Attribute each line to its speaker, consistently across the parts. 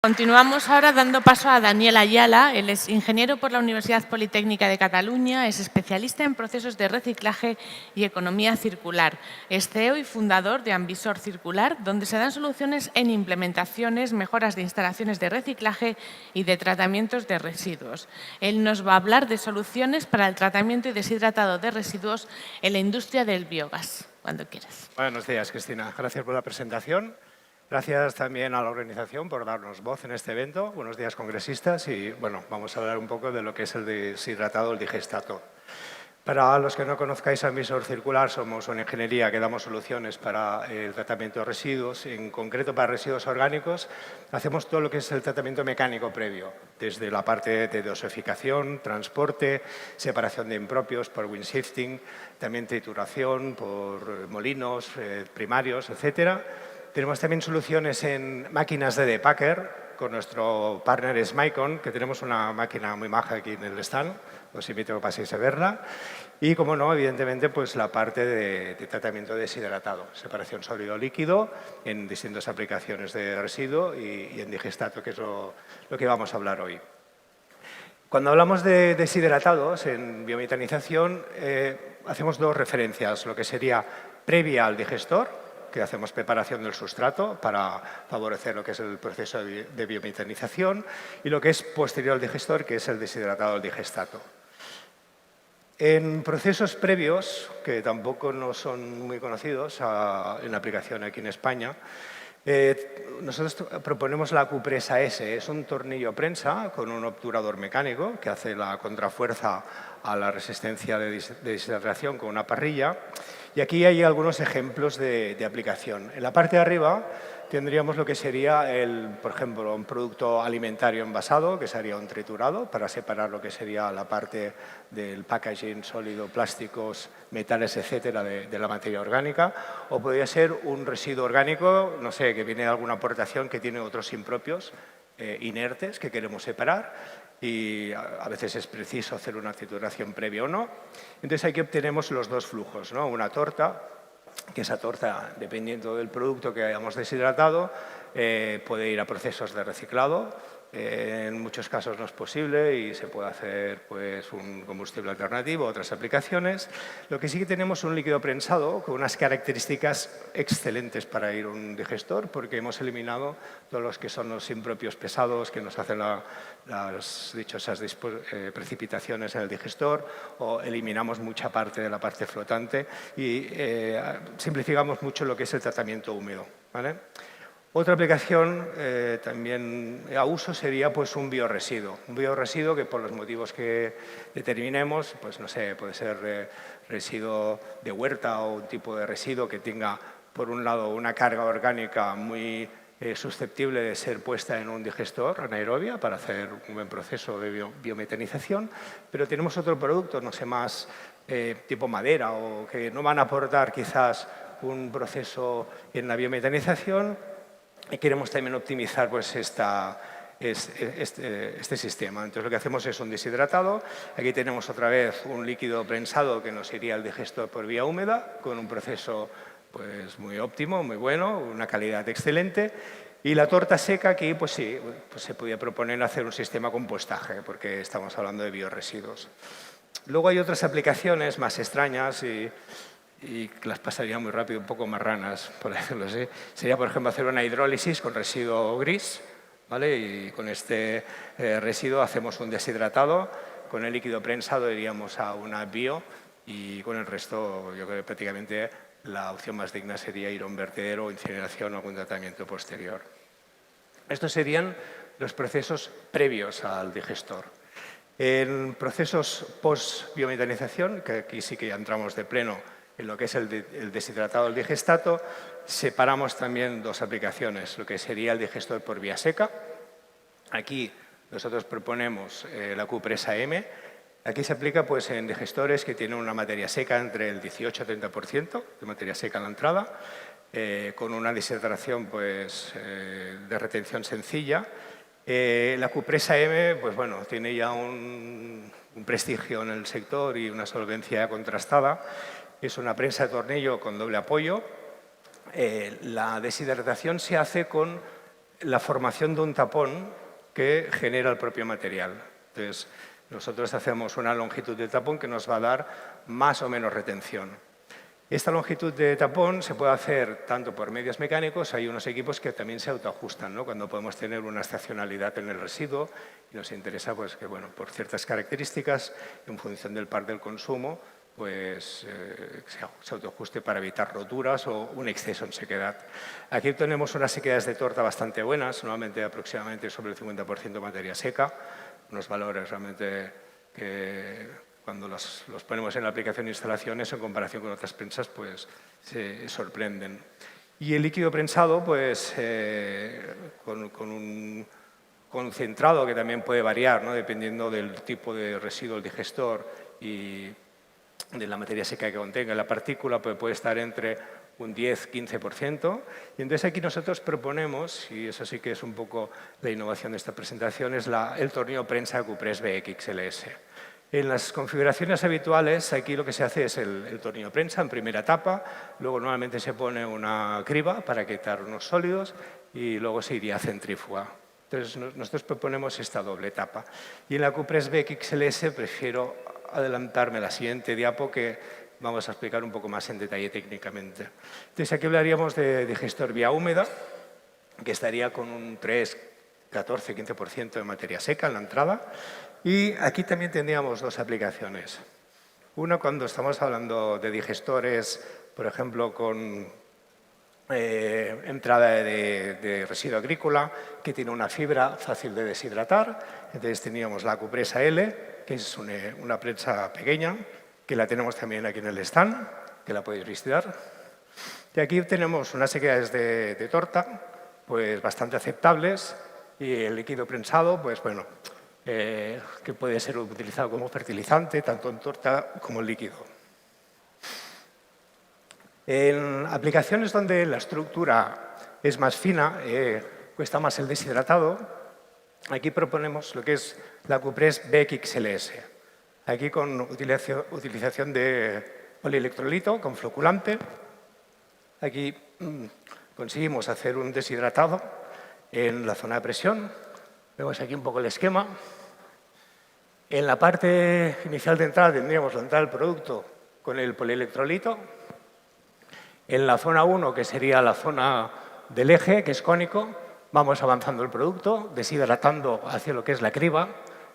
Speaker 1: Continuamos ahora dando paso a Daniel Ayala. Él es ingeniero por la Universidad Politécnica de Cataluña, es especialista en procesos de reciclaje y economía circular. Es CEO y fundador de Amvisor Circular, donde se dan soluciones en implementaciones, mejoras de instalaciones de reciclaje y de tratamientos de residuos. Él nos va a hablar de soluciones para el tratamiento y deshidratado de residuos en la industria del biogás. Cuando quieras.
Speaker 2: Buenos días, Cristina. Gracias por la presentación. Gracias también a la organización por darnos voz en este evento. Buenos días, congresistas. Y bueno, vamos a hablar un poco de lo que es el deshidratado, el digestato. Para los que no conozcáis Amvisor Circular, somos una ingeniería que damos soluciones para el tratamiento de residuos, en concreto para residuos orgánicos. Hacemos todo lo que es el tratamiento mecánico previo, desde la parte de dosificación, transporte, separación de impropios por windshifting, también trituración por molinos primarios, etcétera. Tenemos también soluciones en máquinas de depacker con nuestro partner Smicon, que tenemos una máquina muy maja aquí en el stand. Os invito a que paséis a verla. Y, como no, evidentemente, pues la parte de tratamiento deshidratado, separación sólido-líquido en distintas aplicaciones de residuo y en digestato, que es lo que vamos a hablar hoy. Cuando hablamos de deshidratados en biometanización, hacemos dos referencias, lo que sería previa al digestor, que hacemos preparación del sustrato para favorecer lo que es el proceso de biometanización, y lo que es posterior al digestor, que es el deshidratado del digestato. En procesos previos, que tampoco no son muy conocidos en aplicación aquí en España, nosotros proponemos la Q-Presa S. Es un tornillo prensa con un obturador mecánico que hace la contrafuerza a la resistencia de deshidratación con una parrilla. Y aquí hay algunos ejemplos de aplicación. En la parte de arriba tendríamos lo que sería, por ejemplo, un producto alimentario envasado, que sería un triturado, para separar lo que sería la parte del packaging sólido, plásticos, metales, etcétera, de la materia orgánica. O podría ser un residuo orgánico, no sé, que viene de alguna aportación que tiene otros impropios inertes que queremos separar, y a veces es preciso hacer una trituración previa o no. Entonces aquí obtenemos los dos flujos, ¿no? Una torta, que esa torta, dependiendo del producto que hayamos deshidratado, puede ir a procesos de reciclado. En muchos casos no es posible y se puede hacer pues, un combustible alternativo, otras aplicaciones. Lo que sí que tenemos un líquido prensado con unas características excelentes para ir a un digestor, porque hemos eliminado todos los que son los impropios pesados que nos hacen las dichosas precipitaciones en el digestor, o eliminamos mucha parte de la parte flotante y simplificamos mucho lo que es el tratamiento húmedo, ¿vale? Otra aplicación también a uso sería pues, un bioresiduo. Un bioresiduo que, por los motivos que determinemos, pues no sé, puede ser residuo de huerta o un tipo de residuo que tenga, por un lado, una carga orgánica muy susceptible de ser puesta en un digestor anaerobia para hacer un buen proceso de biometanización, pero tenemos otro producto, no sé, más tipo madera, o que no van a aportar quizás un proceso en la biometanización, y queremos también optimizar pues, este sistema. Entonces, lo que hacemos es un deshidratado. Aquí tenemos otra vez un líquido prensado que nos iría al digestor por vía húmeda, con un proceso pues, muy óptimo, muy bueno, una calidad excelente. Y la torta seca aquí, pues sí, pues se podía proponer hacer un sistema compostaje, porque estamos hablando de bioresiduos. Luego hay otras aplicaciones más extrañas y las pasaría muy rápido, un poco marranas, por decirlo así. Sería, por ejemplo, hacer una hidrólisis con residuo gris, ¿vale? Y con este residuo hacemos un deshidratado. Con el líquido prensado iríamos a una bio, y con el resto, yo creo que prácticamente la opción más digna sería ir a un vertedero, incineración o algún tratamiento posterior. Estos serían los procesos previos al digestor. En procesos post-biometanización, que aquí sí que ya entramos de pleno en lo que es el deshidratado del digestato, separamos también dos aplicaciones, lo que sería el digestor por vía seca. Aquí nosotros proponemos la Q-Presa M. Aquí se aplica pues, en digestores que tienen una materia seca entre el 18 y 30% de materia seca en la entrada, con una deshidratación pues, de retención sencilla. La Q-Presa M pues, bueno, tiene ya un prestigio en el sector y una solvencia contrastada. Es una prensa de tornillo con doble apoyo. La deshidratación se hace con la formación de un tapón que genera el propio material. Entonces, nosotros hacemos una longitud de tapón que nos va a dar más o menos retención. Esta longitud de tapón se puede hacer tanto por medios mecánicos, hay unos equipos que también se autoajustan, ¿no? Cuando podemos tener una estacionalidad en el residuo y nos interesa pues, que, bueno, por ciertas características, en función del par del consumo, pues se autoajuste para evitar roturas o un exceso en sequedad. Aquí tenemos unas sequedades de torta bastante buenas, normalmente aproximadamente sobre el 50% de materia seca, unos valores realmente que cuando los ponemos en la aplicación de instalaciones en comparación con otras prensas pues se sorprenden. Y el líquido prensado pues con un concentrado que también puede variar, ¿no? Dependiendo del tipo de residuo del digestor y de la materia seca que contenga la partícula, pues puede estar entre un 10-15%. Y entonces aquí nosotros proponemos, y eso sí que es un poco la innovación de esta presentación, es el tornillo prensa Cupress BXLS. En las configuraciones habituales, aquí lo que se hace es el tornillo prensa en primera etapa, luego normalmente se pone una criba para quitar unos sólidos y luego se iría a centrífuga. Entonces nosotros proponemos esta doble etapa. Y en la Cupress BXLS prefiero adelantarme a la siguiente diapo que vamos a explicar un poco más en detalle técnicamente. Entonces aquí hablaríamos de digestor vía húmeda, que estaría con un 3, 14, 15% de materia seca en la entrada. Y aquí también tendríamos dos aplicaciones. Una cuando estamos hablando de digestores, por ejemplo, con entrada de residuo agrícola, que tiene una fibra fácil de deshidratar. Entonces teníamos la Cupresa L, que es una prensa pequeña, que la tenemos también aquí en el stand, que la podéis visitar. Y aquí tenemos unas sequedades de torta, pues bastante aceptables, y el líquido prensado, pues bueno, que puede ser utilizado como fertilizante, tanto en torta como en líquido. En aplicaciones donde la estructura es más fina, cuesta más el deshidratado, aquí proponemos lo que es la Cupress BXLS. Aquí con utilización de polielectrolito con floculante. Aquí conseguimos hacer un deshidratado en la zona de presión. Vemos aquí un poco el esquema. En la parte inicial de entrada tendríamos la entrada del producto con el polielectrolito. En la zona 1, que sería la zona del eje, que es cónico, vamos avanzando el producto, deshidratando hacia lo que es la criba,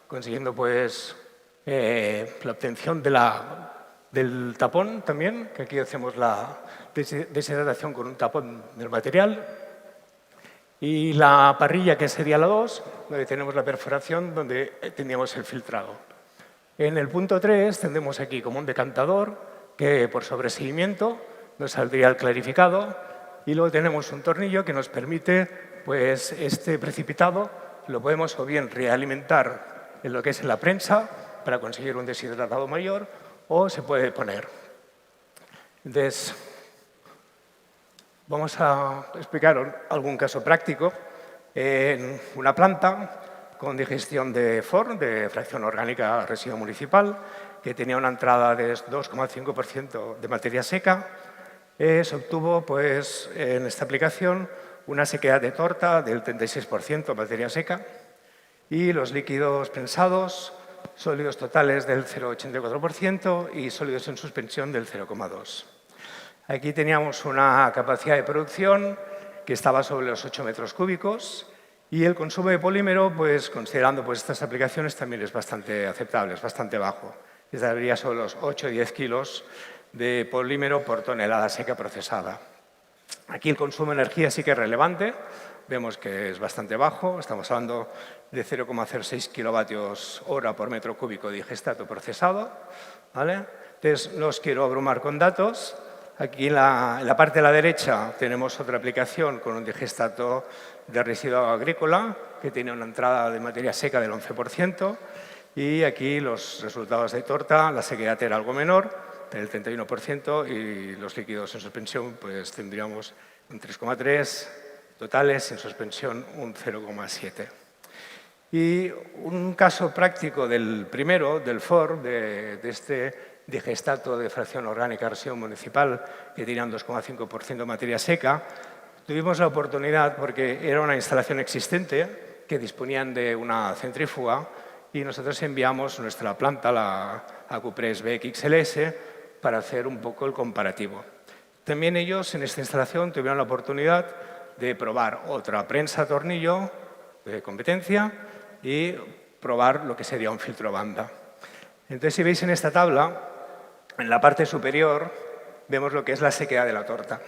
Speaker 2: consiguiendo pues la obtención del tapón también, que aquí hacemos la deshidratación con un tapón del material. Y la parrilla, que sería la 2, donde tenemos la perforación, donde tendríamos el filtrado. En el punto 3 tendremos aquí como un decantador que por sobreseimiento nos saldría el clarificado y luego tenemos un tornillo que nos permite, pues este precipitado lo podemos o bien realimentar en lo que es la prensa para conseguir un deshidratado mayor o se puede poner. Entonces, vamos a explicar algún caso práctico en una planta con digestión de FOR, de fracción orgánica residuo municipal, que tenía una entrada de 2,5% de materia seca. Se obtuvo pues, en esta aplicación una sequedad de torta del 36% de materia seca y los líquidos prensados, sólidos totales del 0,84% y sólidos en suspensión del 0,2%. Aquí teníamos una capacidad de producción que estaba sobre los 8 metros cúbicos y el consumo de polímero, pues, considerando pues, estas aplicaciones, también es bastante aceptable, es bastante bajo. Estaría sobre los 8 o 10 kilos de polímero por tonelada seca procesada. Aquí el consumo de energía sí que es relevante, vemos que es bastante bajo, estamos hablando de 0,06 kilovatios hora por metro cúbico de digestato procesado, ¿vale? Entonces, no os quiero abrumar con datos. Aquí en la parte de la derecha tenemos otra aplicación con un digestato de residuo agrícola que tiene una entrada de materia seca del 11% y aquí los resultados de torta, la sequedad era algo menor, del 31% y los líquidos en suspensión pues tendríamos un 3,3, totales en suspensión un 0,7. Y un caso práctico del primero, del FOR, de este digestato de fracción orgánica residuo municipal que tenía un 2,5% de materia seca, Tuvimos la oportunidad, porque era una instalación existente, que disponían de una centrífuga, y nosotros enviamos nuestra planta, la Acupress BXLS, para hacer un poco el comparativo. También ellos en esta instalación tuvieron la oportunidad de probar otra prensa tornillo de competencia y probar lo que sería un filtro banda. Entonces, si veis en esta tabla, en la parte superior vemos lo que es la sequedad de la torta.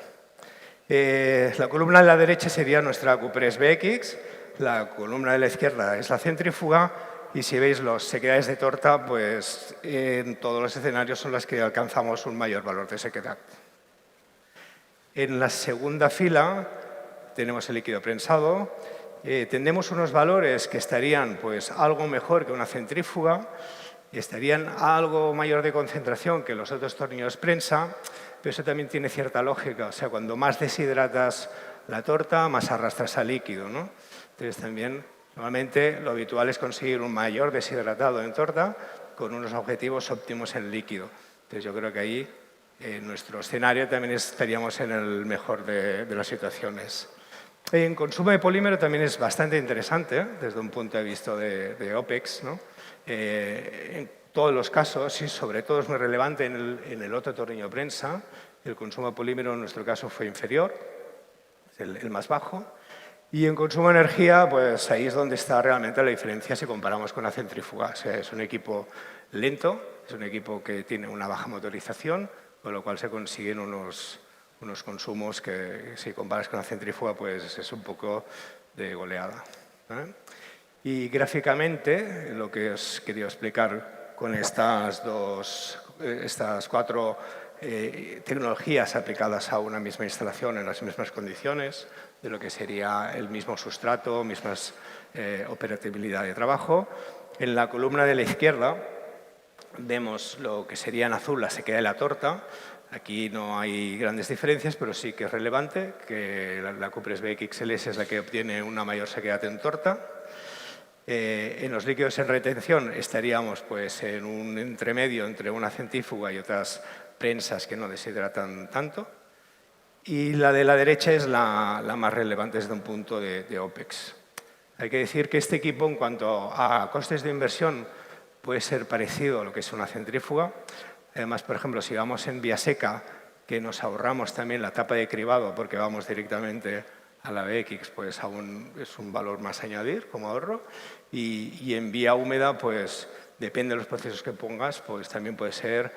Speaker 2: La columna de la derecha sería nuestra Acupress BX, la columna de la izquierda es la centrífuga, y si veis las sequedades de torta, pues en todos los escenarios son las que alcanzamos un mayor valor de sequedad. En la segunda fila tenemos el líquido prensado. Tenemos unos valores que estarían pues, algo mejor que una centrífuga, estarían algo mayor de concentración que los otros tornillos prensa, pero eso también tiene cierta lógica. O sea, cuando más deshidratas la torta, más arrastras al líquido, ¿no? Entonces, también, normalmente, lo habitual es conseguir un mayor deshidratado en torta con unos objetivos óptimos en líquido. Entonces, yo creo que ahí, en nuestro escenario, también estaríamos en el mejor de las situaciones. En consumo de polímero también es bastante interesante, desde un punto de vista de OPEX, ¿no? En todos los casos, y sobre todo es muy relevante en el otro tornillo prensa, el consumo de polímero en nuestro caso fue inferior, es el más bajo. Y en consumo de energía, pues ahí es donde está realmente la diferencia si comparamos con la centrífuga. O sea, es un equipo lento, es un equipo que tiene una baja motorización, con lo cual se consiguen unos consumos que si comparas con la centrífuga, pues es un poco de goleada, ¿eh? Y gráficamente, lo que os quería explicar con estas cuatro tecnologías aplicadas a una misma instalación en las mismas condiciones, de lo que sería el mismo sustrato, mismas operatividad de trabajo. En la columna de la izquierda vemos lo que sería en azul la sequedad de la torta. Aquí no hay grandes diferencias, pero sí que es relevante que la Acupress BXLS es la que obtiene una mayor sequedad en torta. En los líquidos en retención estaríamos pues, en un entremedio entre una centrífuga y otras prensas que no deshidratan tanto. Y la de la derecha es la más relevante desde un punto de OPEX. Hay que decir que este equipo, en cuanto a costes de inversión, puede ser parecido a lo que es una centrífuga. Además, por ejemplo, si vamos en vía seca, que nos ahorramos también la tapa de cribado porque vamos directamente a la BX, pues aún es un valor más a añadir como ahorro. Y en vía húmeda, pues depende de los procesos que pongas, pues también puede ser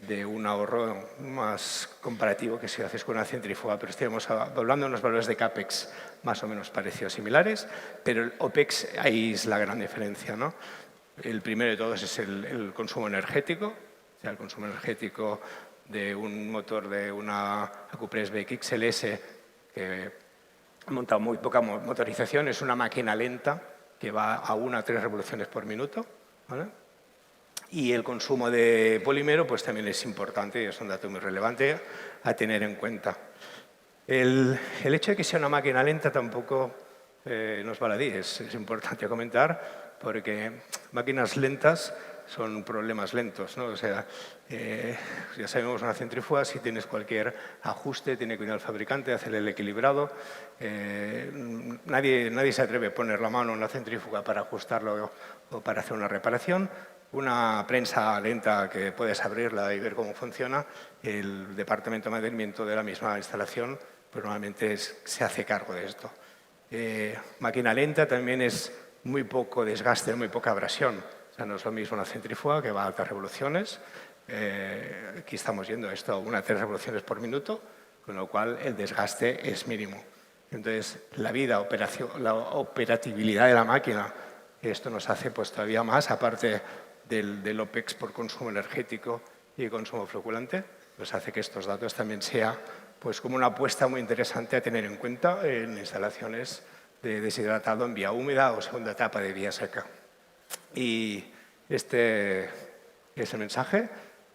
Speaker 2: de un ahorro más comparativo que si haces con una centrífuga. Pero estamos hablando de unos valores de CAPEX más o menos parecidos, similares, pero el OPEX ahí es la gran diferencia, ¿no? El primero de todos es el consumo energético. O sea, el consumo energético de un motor de una Acupress BXLS que monta muy poca motorización, es una máquina lenta que va a 1 a 3 revoluciones por minuto, ¿vale? Y el consumo de polímero pues, también es importante y es un dato muy relevante a tener en cuenta. El hecho de que sea una máquina lenta tampoco nos baladí, es importante comentar, porque máquinas lentas son problemas lentos, ¿no? O sea, ya sabemos una centrífuga, si tienes cualquier ajuste, tiene que ir al fabricante, hacer el equilibrado. Nadie se atreve a poner la mano en la centrífuga para ajustarlo o para hacer una reparación. Una prensa lenta que puedes abrirla y ver cómo funciona, el departamento de mantenimiento de la misma instalación pues normalmente se hace cargo de esto. Máquina lenta también es muy poco desgaste, muy poca abrasión. O sea, no es lo mismo una centrífuga que va a altas revoluciones. Aquí estamos yendo esto a 1 a 3 revoluciones por minuto, con lo cual el desgaste es mínimo. Entonces, la operatividad de la máquina, esto nos hace pues, todavía más, aparte del OPEX por consumo energético y consumo floculante, nos hace que estos datos también sea pues, como una apuesta muy interesante a tener en cuenta en instalaciones de deshidratado en vía húmeda o segunda etapa de vía seca. Y este es el mensaje.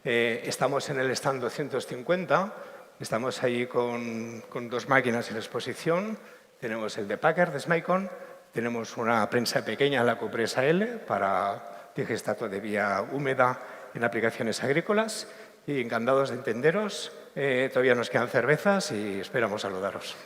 Speaker 2: Estamos en el stand 250, estamos ahí con 2 máquinas en exposición. Tenemos el de Packard, de Smicon, tenemos una prensa pequeña, la Acupress L, para digestato de vía húmeda en aplicaciones agrícolas. Y encantados de entenderos. Todavía nos quedan cervezas y esperamos saludaros.